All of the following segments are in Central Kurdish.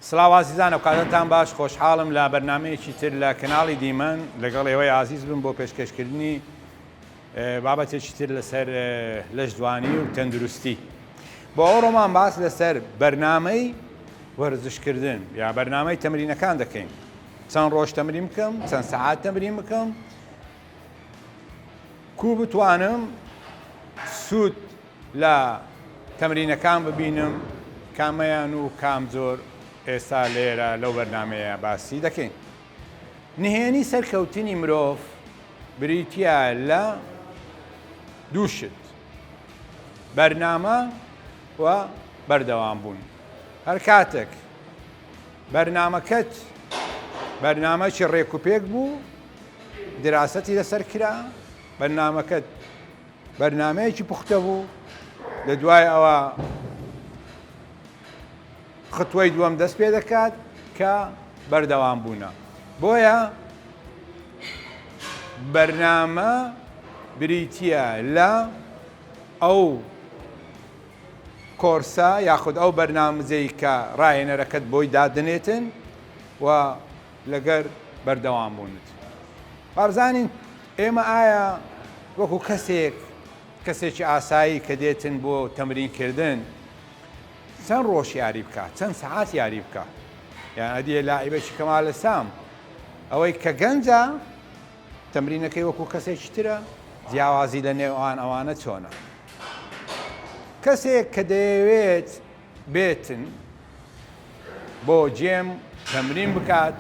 سڵاو عزیزان، ئەوکاتتان باش، خۆشحاڵم لە بەرنامەیەکی تر لە کەناڵی دیمەن لەگەڵ ئێوەی عزیز بم بۆ پێشکەشکردنی بابەتێکی تر لەسەر لەشدوانی و تەندروستی. بۆ ئەو ڕۆمان باس لەسەر بەرنامەی وەرزشکردن یا بەرنامەی تەمرینەکان دەکەین. چەند ڕۆژ تەمرین بکەم، چەند سەعات تەمرین بکەم، کو بتوانم سوود لە تەمرینەکان ببینم، کامیان و کام زۆر ئێستا لێرە لەو بەرنامەیە باسی دەکەین. نهێنی سەرکەوتنی مرۆڤ بریتیە لە دووشت: بەرنامە و بەردەوام بوون. هەر کاتێک بەرنامەکەت بەرنامەکی ڕێک و پێک بوو، دراسەتی لەسەر کرا، بەرنامەکەت بەرنامەیەکی پوختە بوو، لە دوای ئەوە خطوەی دووەم دەست پێ دەکات کە بەردەوام بوونە. بۆیە بەرنامە بریتیە لە ئەو کۆرسە یاخود ئەو بەرنامەجەی کە ڕاهێنەرەکەت بۆی دادنێتن و لەگەر بەردەوام بوونت. بابزانین ئێمە ئایا وەکو کەسێکی ئاسایی کە دێتن بۆ تەمرینکردن چەند ڕۆژ یاری بکە، چەند سەعات یاری بکە؟ یان ئەدیە لاعیبەکی کەمال سام ئەوەی کە گەنجە تەمرینەکەی وەکو کەسێکی ترە، جیاوازی لە نێوان ئەوانە چۆنە؟ کەسێک کە دەیەوێت بێتن بۆ جێم تەمرین بکات،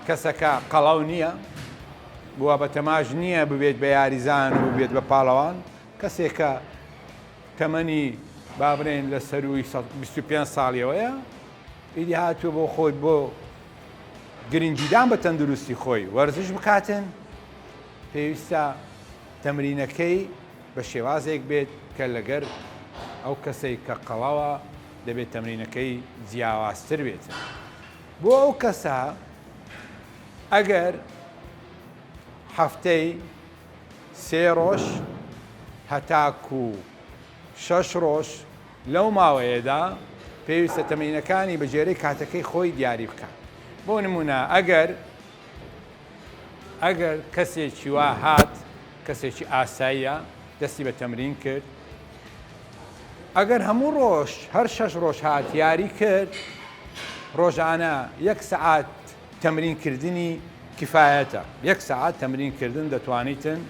کەسەکە قەڵەو نییە، بووە بە تەماژ نییە ببێت بە یاریزان و ببێت بە پاڵەوان، کەسێکە تەمەنی بابرێن لە سەروی 25 ساڵیەوەیە، ئیدی هاتووە بۆ خۆی بۆ گرنگیدان بە تەندروستی خۆی وەرزش بکاتن، پێویستە تەمرینەکەی بە شێوازێک بێت کە لەگەر ئەو کەسەی کە قەڵەوە دەبێت تەمرینەکەی جیاوازتر بێتن. بۆ ئەو کەسە ئەگەر هەفتەی 3 ڕۆژ هەتاکو 6 ڕۆژ لەو ماوەیەدا پێویستە تەمرینەکانی بە جێرەی کاتەکەی خۆی دیاری بکات. بۆ نمونە ئەگەر کەسێکی وا هات، کەسێکی ئاساییە، دەستی بە تەمرین کرد، ئەگەر هەموو ڕۆژ هەر 6 ڕۆژ هات یاری کرد، ڕۆژانە 1 سەعات تەمرینکردنی کفایەتە. 1 سەعات تەمرینکردن دەتوانیتن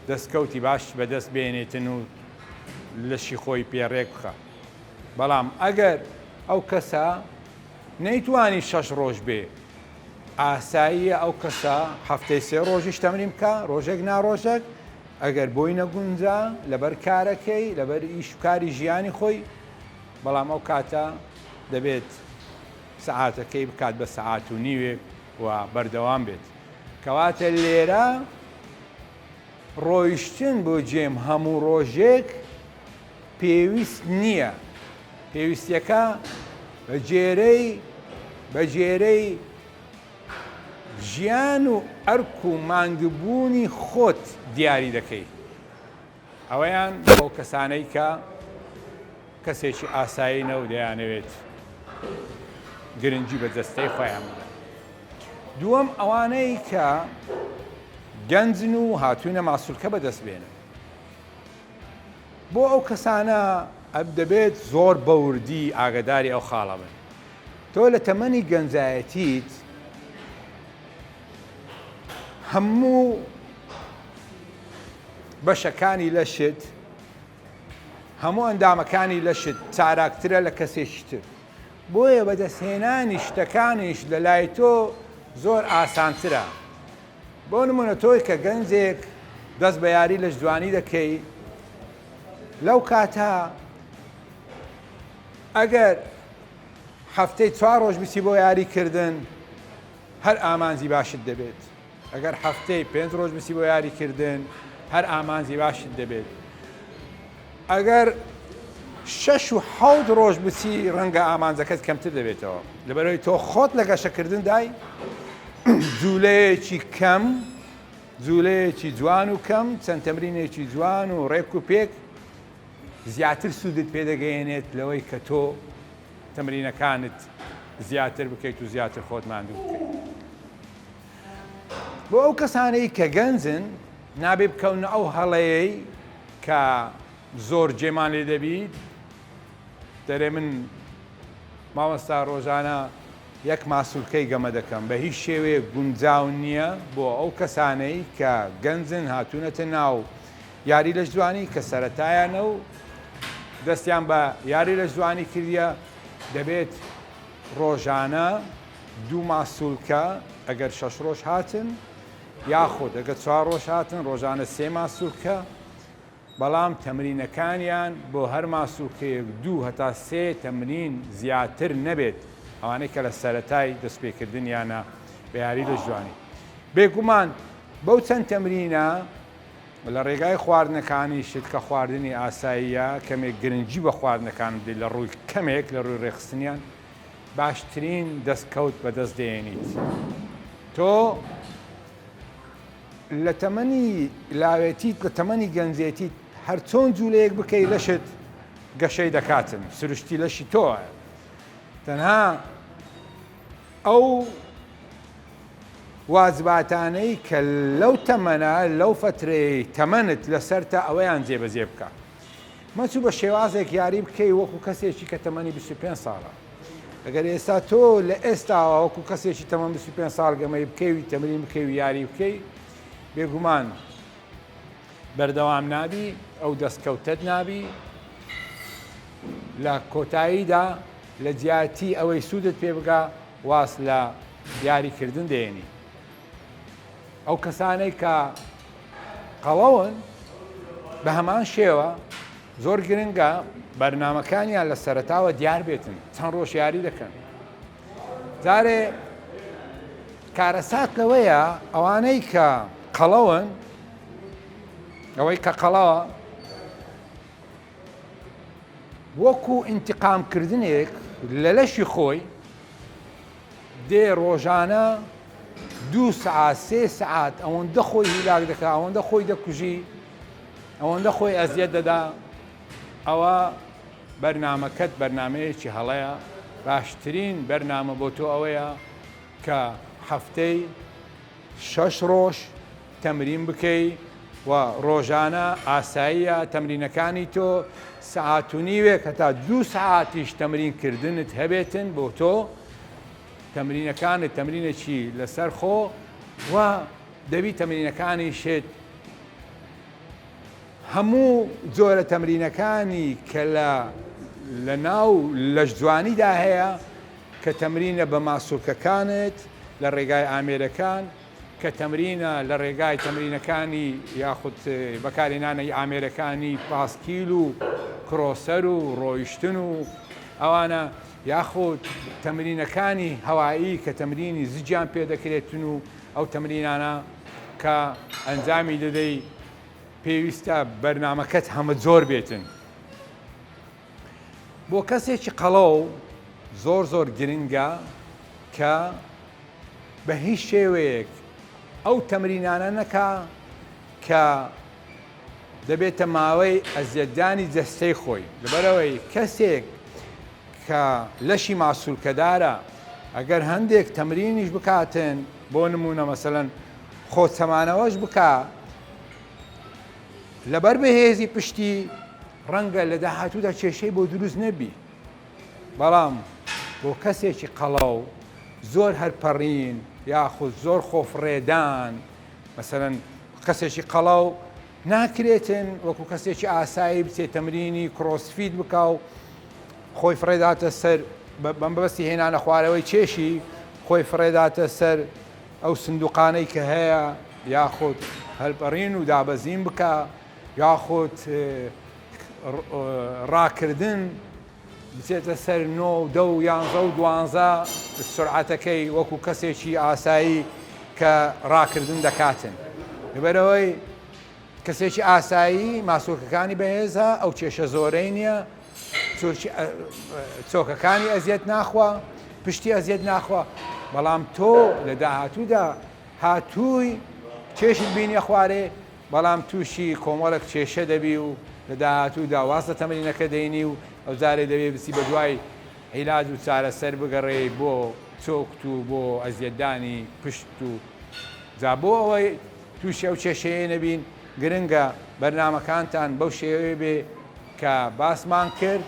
دەستکەوتی باش بەدەست بێنێتن و لەشی خۆی پێڕێک بخە. بەڵام ئەگەر ئەو کەسە نەیتوانی 6 ڕۆژ بێ، ئاساییە ئەو کەسە هەفتەی 3 ڕۆژیش تەمرین بکە، ڕۆژێک ناڕۆژێک، ئەگەر بۆی نەگونجا لەبەر کارەکەی، لەبەر ئیش و کاری ژیانی خۆی، بەڵام ئەو کاتە دەبێت سەعاتەکەی بکات بە 1.5 ساعت و بەردەوام بێت. کەواتە لێرە ڕۆیشتن بۆ جێم هەموو ڕۆژێک پێویست نییە. پێویستیەکە بە جێرەی ژیان و ئەرک و ماندووبوونی خۆت دیاری دەکەی. ئەوەیان بۆ کەسانەی کە کەسێکی ئاسایینە و دەیانەوێت گرنگی بە دەستەی خۆیان بدەن. دووەم ئەوانەی کە گەنجن و هاتوونە ماسوولکە بەدەست بێنن. بۆ ئەو کەسانە دەبێت زۆر بەوردی ئاگداری ئەو خاڵە بن. تۆ لە تەمەنی گەنجایەتیت هەموو بەشەکانی لەشت، هەموو ئەندامەکانی لەشت چاراکترە لە کەسێکی تر. بۆیە بەدەستهێنانی شتەکانیش لە لای تۆ زۆر ئاسانترە. بۆ نمونە تۆی کە گەنجێک دەست بە یاری لەشدوانی دەکەی، لەو کاتە ئەگەر هەفتەی 4 ڕۆژ بچی بۆ یاریکردن، هەر ئامانجی باشت دەبێت. ئەگەر هەفتەی 5 ڕۆژ بچی بۆ یاریکردن، هەر ئامانجی باشت دەبێت. ئەگەر 6 و 7 ڕۆژ بچی، ڕەنگە ئامانجەکەت کەمتر دەبێتەوە، لەبەرەوەی تۆ خۆت لە گەشەکردن دای جوولەیەکی کەم، جوولەیەکی جوان و کەم، چەند تەمرینێکی جوان و ڕێک و پێک زیاتر سوودت پێدەگەیەنێت لەوەی کە تۆ تەمرینەکانت زیاتر بکەیت و زیاتر خۆت ماندوو بکەیت. بۆ ئەو کەسانەی کە گەنجن نابێ بکەونە ئەو هەڵەیەی کە زۆر جێمان لێ دەبیت. دەرێ من مامۆستا ڕۆژانە یەک ماسوولکەی گەمە دەکەم بە هیچ شێوەیە گونجاو نییە بۆ ئەو کەسانەی کە گەنجن هاتوونەتە ناو یاری لە جوانی کە سەرەتایانە و دەستیان بە یاری لە جوانی کردە دەبێت ڕۆژانە 2 ماسوولکە ئەگەر 6 ڕۆژ هاتن یاخود ئەگەر 4 ڕۆژ هاتن ڕۆژانە 3 ماسوولکە بەڵام تەمرینەکانیان بۆ هەر ماسوولکەیەک 2 هەتا 3 تەمرین زیاتر نەبێت ئەوانەی کە لە سەرەتای دەستپێکردنیانە بە یاری لە جوانی. بێگومان بەو چەند تەمرینە لە ڕێگای خواردنەکانی شت کە خواردنی ئاساییە کەمێک گرنگی بە خواردنەکان بدەیت لە ڕووی کەمێک لە ڕووی ڕێخستنیان باشترین دەستکەوت بەدەست دێنیت. تۆ لە تەمەنی لاوێتیت لە تەمەنی گەنجێتیت هەر چۆن جوولەیەک بکەی لەشت گەشەی دەکاتن سروشتی لەشی تۆە. تەنها ئەو واجباتانەی کە لەو تەمەنە لەو فترەی تەمەنت لەسەر تا ئەوەیان جێبەجێ بکە. مەچوو بە شێوازێک یاری بکەی وەکو کەسێکی کە تەمەنی 25 ساڵە. ئەگەر ئێستا تۆ لە ئێستاوە وەکو کەسێکی تەمەن 25 ساڵ گەمەی بکەوی تەمرین بکەی و یاری بکەی بێگومان بەردەوام نابی ئەو دەستکەوتت نابی لە کۆتاییدا لە جیاتی ئەوەی سوودت پێ بگا واس لە یاریکردن دێنی. ئەو کەسانەی کە قەڵەون بە هەمان شێوە زۆر گرنگە بەرنامەکانیان لە سەرەتاوە دیار بێتن چەند ڕۆژ یاری دەکەن. جارێ کارەسات لەوەیە ئەوانەی کە قەڵەون ئەوەی کە قەڵەوە وەکو ئینتیقامکردنێک لە لەشی خۆی دێ ڕۆژانە 2 سعات 3 سعات ئەوەندە خۆی هیلاک دەکا ئەوەندە خۆی دەکوژی ئەوەندە خۆی ئەزیەت دەدا. ئەوە بەرنامەکەت بەرنامەیەکی هەڵەیە. باشترین بەرنامە بۆ تۆ ئەوەیە کە هەفتەی 6 ڕۆژ تەمرین بکەی و ڕۆژانە ئاساییە تەمرینەکانی تۆ سعات و نیوێک هەتا 2 سعاتیش تەمرینکردنت هەبێتن بۆ تۆ تەمرینەکانت تەمرینێکی لەسەر خۆ و دەبی تەمرینەکانی شت هەموو جۆرە تەمرینەکانی کە لە ناو لەش جوانیدا هەیە کە تەمرینە بە ماسوولکەکانت لە ڕێگای ئامێرەکان کە تەمرینە لە ڕێگای تەمرینەکانی یاخود بەکارهێنانەی ئامێرەکانی پاسکیل و کرۆسەر و ڕۆیشتن و ئەوانە یاخود تەمرینەکانی هەوایی کە تەمرینی زیجیان پێ دەکرێتن و ئەو تەمرینانە کە ئەنجامی دەدەی پێویستە بەرنامەکەت هەمە جۆر بێتن. بۆ کەسێکی قەڵەو زۆر گرنگە کە بە هیچ شێوەیەک ئەو تەمرینانە نەکا کە دەبێتە ماوەی ئەزیەتدانی جەستەی خۆی. لەبەرەوەی کەسێک کە لەشی ماسوولکەدارە ئەگەر هەندێک تەمرینیش بکاتن بۆ نمونە مەسەلەن خۆچەمانەوەش بکە لەبەر بەهێزی پشتی ڕەنگە لە داهاتوودا کێشەی بۆ دروست نەبی. بەڵام بۆ کەسێکی قەڵەو زۆر هەرپەڕین یاخود زۆر خۆفڕێدان مەسەلەن کەسێکی قەڵەو ناکرێتن وەکو کەسێکی ئاسایی بچێت تەمرینی کرۆسفیت بکە و خۆی فڕێداتە سەر بەمبەستی هێنانە خوارەوەی چێشی خۆی فڕێداتە سەر ئەو سندوقانەی کە هەیە یاخود هەرپەڕین و دابەزین بکە یاخود ڕاکردن بچێتە سەر 9 و 10 و 11 و 12 سرعەتەکەی وەکو کەسێکی ئاسایی کە ڕاکردن دەکاتن. لەبەرەوەی کەسێکی ئاسایی ماسوولکەکانی بەهێزە ئەو کێشە زۆرەی نییە چۆکەکانی ئەزیەت ناخوا پشتی ئەزیەت ناخوا. بەڵام تۆ لە داهاتوودا هاتووی کێشت بینیە خوارێ بەڵام تووشی کۆمەڵک کێشە دەبی و لە داهاتوودا واز لە تەمرینەکە دەینی و ئەو جارێ دەبێ بچی بە دوای عیلاج و چارەسەر بگەڕێ بۆ چۆکت و بۆ ئەزیەتدانی پشت و جا بۆ ئەوەی تووشی ئەو کێشەیە نەبین گرنگە بەرنامەکانتان بەو شێوەیە بێ کە باسمان کرد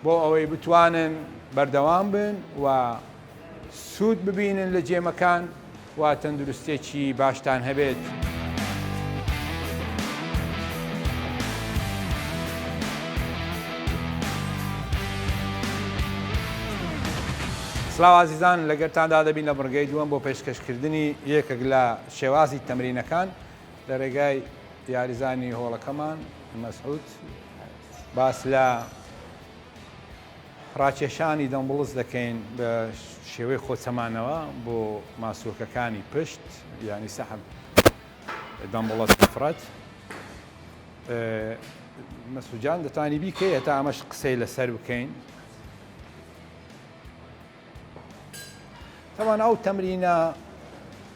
بۆ ئەوەی بتوانن بەردەوام بن و سوود ببینن لە جێمەکان و تەندروستێکی باشتان هەبێت. سلااو عزیزان لەگەرتاندا دەبین لە بڕگەی دووەم بۆ پێشکەشکردنی یەکێک لە شێوازی تەمرینەکان لە ڕێگای یاریزانی هۆڵەکەمان مەسعود باس لە ڕاکێشانی دەمبڵز دەکەین بە شێوەی خۆچەمانەوە بۆ ماسوولکەکانی پشت یانی سەحب دەمبڵەت مفرەت. مەسعودجان دەتوانی بیکەی هەتا ئەمەش قسەی لەسەر بکەین. طبعا ئەو تەمرینە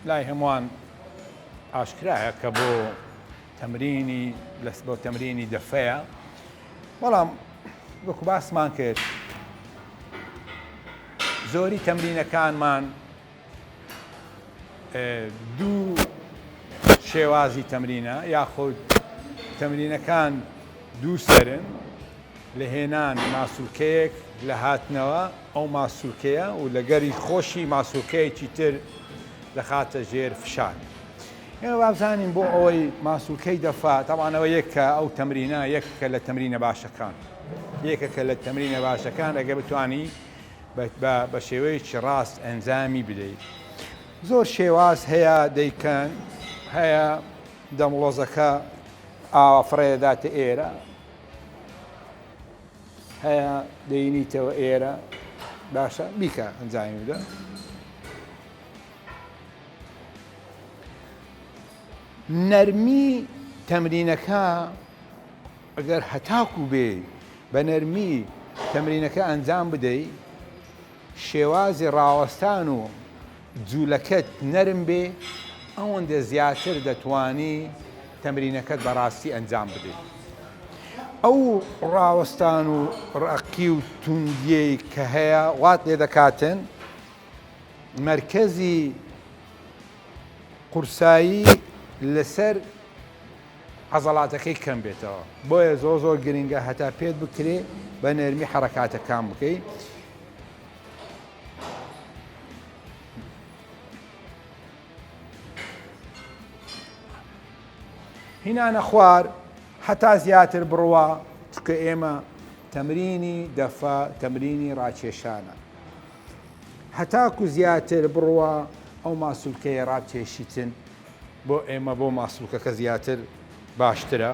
لای هەمووان ئاشکرایە کە بۆ تەمرینی دەفەیە، بەڵام وەکو باسمان کرد زۆری تەمرینەکانمان دوو شێوازی تەمرینە یاخود تەمرینەکان دوو سەرن لە هێنان ماسوولکەیەک لە هاتنەوە ئەو ماسوولکەیە و لەگەری خۆشی ماسوولکەیەکی تر دەخاتە ژێر فشار. ئێمە بابزانین بۆ ئەوەی ماسوولکەی دەفا تەوانەوە یەکە ئەو تەمرینە یەکە لە تەمرینە باشەکان یەکەکە لە تەمرینە باشەکان ئەگە بتوانی بە شێوەیەکی ڕاست ئەنجامی بدەیت. زۆر شێواز هەیە دەیکەن هەیە دەمڵۆزەکە ئافرەیەداتە ئێرە هەیە دەینیتەوە ئێرە باشە بیکە ئەنجامی بدە. نەرمی تەمرینەکە ئەگەر هەتاکو بێ بە نەرمی تەمرینەکە ئەنجام بدەی شێوازی ڕاوەستان و جوولەکەت نەرم بێ ئەوەندە زیاتر دەتوانی تەمرینەکەت بەڕاستی ئەنجام بدەیت. ئەو ڕاوەستان و ڕقی و توندیەی کە هەیە وات لێ دەکاتن مەرکەزی قورسایی لەسەر عەزەڵاتەکەی کەم بێتەوە، بۆیە زۆر گرنگە هەتا پێت بکرێ بە نەرمی حەرەکاتەکان بکەی. هینانە خوار هەتا زیاتر بڕوە چکە ئێمە تەمرینی دەفە تەمرینی ڕاکێشانە هەتاکو زیاتر بڕوە ئەو ماسوولکەیە ڕابکێشیتن بۆ ئێمە بۆ ماسوولکەکە زیاتر باشترە.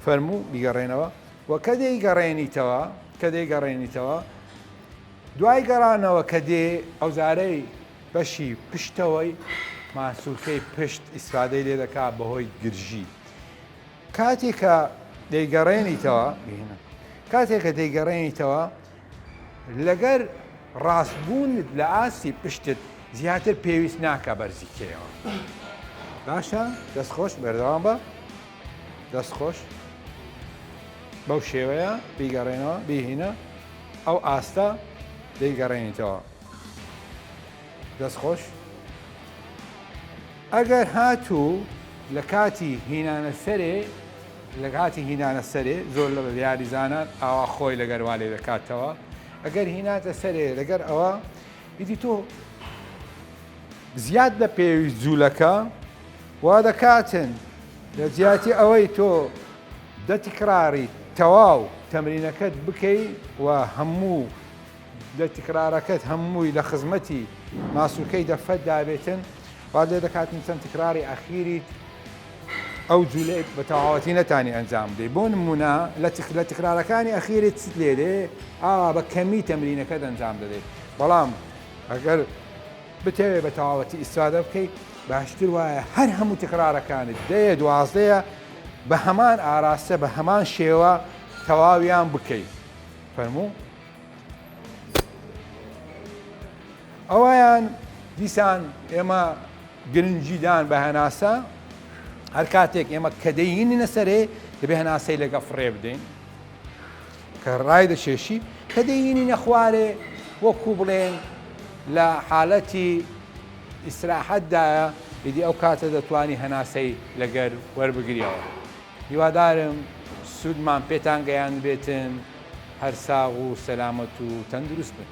فەرموو بیگەڕێنەوە و کە دەیگەڕێنیتەوە دوای گەڕانەوە کە دێ ئەوزارەی بەشی پشتەوەی ماسوولکەی پشت ئیسفادەی لێ دەکات بەهۆی گرژی. کاتێکە دەیگەڕێنیتەوە لەگەر ڕاستبوونت لە ئاسی پشتت زیاتر پێویست ناکە بەرزیکەیەوە. باشە دەستخۆش بەردەوام بە دەستخۆش بەو شێوەیە بیگەڕێنەوە بیهینە ئەو ئاستە دەیگەڕێنیتەوە دەستخۆش. ئەگەر هاتوو لە کاتی هینانە سەرێ زۆر لە یاریزانان ئاوا خۆی لەگەروا لێ دەکاتەوە ئەگەر هیناتە سەرێ لەگەر ئەوە ئیدی تۆ زیاد لە پێویست جوولەکە وا دەکاتن لە جیاتی ئەوەی تۆ دەتیکراری تەواو تەمرینەکەت بکەی و هەموو دەتیکرارەکەت هەمووی لە خزمەتی ماسوولکەی دەفەت دابێتن وا لێ دەکاتن چەند تکراری ئەخیریت ئەو جوولەیە بە تەواوەتی نەتانی ئەنجام بدەیت. بۆ نمونە لە تکرارەکانی ئەخیرت چت لێ دێ ئاوا بە کەمی تەمرینەکەت ئەنجام دەدەیت، بەڵام ئەگەر بتەوێت بە تەواوەتی ئیسفادە بکەیت باشتر وایە هەر هەموو تکرارەکانت دەیە دوازدەیە بە هەمان ئاراستە بە هەمان شێوە تەواویان بکەیت. فەرموو ئەوەیان دیسان ئێمە گرنگیدان بە هەناسە هەر کاتێک ئێمە کە دەیهینە سەرێ دەبێ هەناسەی لەگە فڕێ بدەین کە ڕای دەچێشی کە دەیینی نەخوارێ وەکو بڵێن لە حاڵەتی ئیسراحەتدایە ئیدی ئەو کاتە دەتوانی هەناسەی لەگەر وەربگریەوە. هیوادارم سوودمان پێتان گەیان بێتن، هەر ساغ و سەلامەت و تەندروست بن.